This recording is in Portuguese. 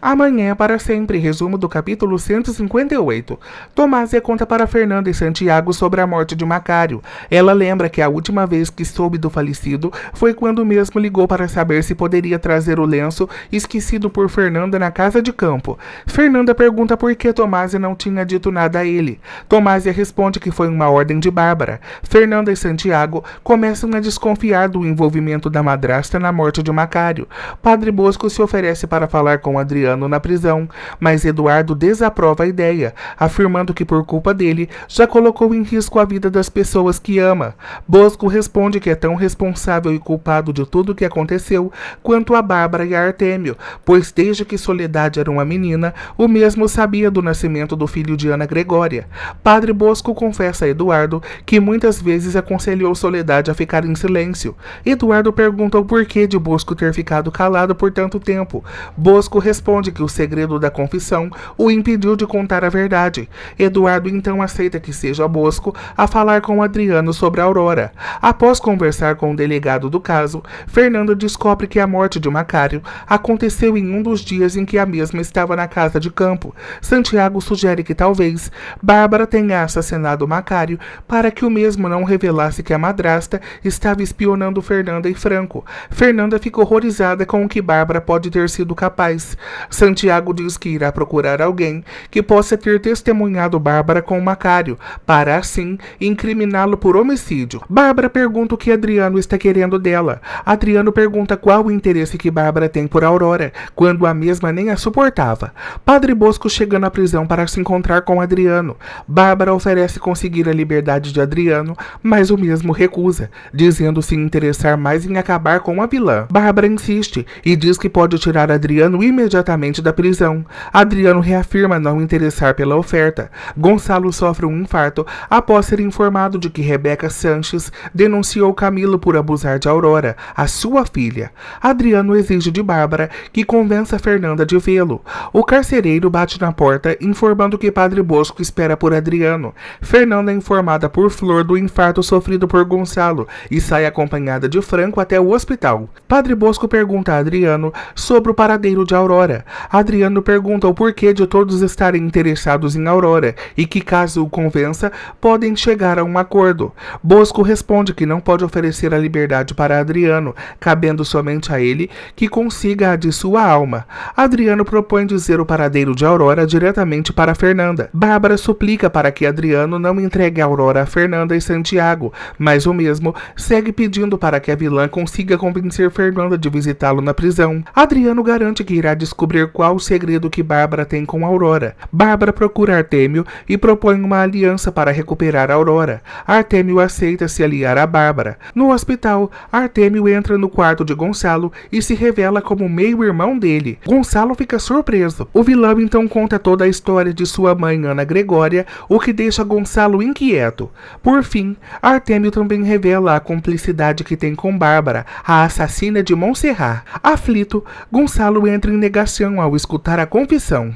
Amanhã é para sempre, resumo do capítulo 158. Tomásia conta para Fernanda e Santiago sobre a morte de Macário. Ela lembra que a última vez que soube do falecido foi quando mesmo ligou para saber se poderia trazer o lenço esquecido por Fernanda na casa de campo. Fernanda pergunta por que Tomásia não tinha dito nada a ele. Tomásia responde que foi uma ordem de Bárbara. Fernanda e Santiago começam a desconfiar do envolvimento da madrasta na morte de Macário. Padre Bosco se oferece para falar com Adriano na prisão, mas Eduardo desaprova a ideia, afirmando que por culpa dele já colocou em risco a vida das pessoas que ama. Bosco responde que é tão responsável e culpado de tudo o que aconteceu quanto a Bárbara e a Artêmio, pois desde que Soledade era uma menina, o mesmo sabia do nascimento do filho de Ana Gregória. Padre Bosco confessa a Eduardo que muitas vezes aconselhou Soledade a ficar em silêncio. Eduardo pergunta o porquê de Bosco ter ficado calado por tanto tempo. Bosco responde que o segredo da confissão o impediu de contar a verdade. Eduardo então aceita que seja Bosco a falar com Adriano sobre a Aurora. Após conversar com o delegado do caso, Fernando descobre que a morte de Macário aconteceu em um dos dias em que a mesma estava na casa de campo. Santiago sugere que talvez Bárbara tenha assassinado Macário para que o mesmo não revelasse que a madrasta estava espionando Fernanda e Franco. Fernanda fica horrorizada com o que Bárbara pode ter sido capaz. Santiago diz que irá procurar alguém que possa ter testemunhado Bárbara com Macário, para assim incriminá-lo por homicídio. Bárbara pergunta o que Adriano está querendo dela. Adriano pergunta qual o interesse que Bárbara tem por Aurora, quando a mesma nem a suportava. Padre Bosco chega na prisão para se encontrar com Adriano. Bárbara oferece conseguir a liberdade de Adriano, mas o mesmo recusa, dizendo se interessar mais em acabar com a vilã. Bárbara insiste e diz que pode tirar Adriano imediatamente da prisão. Adriano reafirma não interessar pela oferta. Gonçalo sofre um infarto após ser informado de que Rebeca Sanches denunciou Camilo por abusar de Aurora, a sua filha. Adriano exige de Bárbara que convença Fernanda de vê-lo. O carcereiro bate na porta, informando que Padre Bosco espera por Adriano. Fernanda é informada por Flor do infarto sofrido por Gonçalo e sai acompanhada de Franco até o hospital. Padre Bosco pergunta a Adriano sobre o paradeiro de Aurora. Adriano pergunta o porquê de todos estarem interessados em Aurora e que, caso o convença, podem chegar a um acordo. Bosco responde que não pode oferecer a liberdade para Adriano, cabendo somente a ele que consiga a de sua alma. Adriano propõe dizer o paradeiro de Aurora diretamente para Fernanda. Bárbara suplica para que Adriano não entregue a Aurora a Fernanda e Santiago, mas o mesmo segue pedindo para que a vilã consiga convencer Fernanda de visitá-lo na prisão. Adriano garante que irá descobrir qual o segredo que Bárbara tem com Aurora. Bárbara procura Artêmio e propõe uma aliança para recuperar Aurora. Artêmio aceita se aliar a Bárbara. No hospital, Artêmio entra no quarto de Gonçalo e se revela como meio-irmão dele. Gonçalo fica surpreso. O vilão então conta toda a história de sua mãe Ana Gregória, o que deixa Gonçalo inquieto. Por fim, Artêmio também revela a cumplicidade que tem com Bárbara, a assassina de Montserrat. Aflito, Gonçalo entra em negação ao escutar a confissão.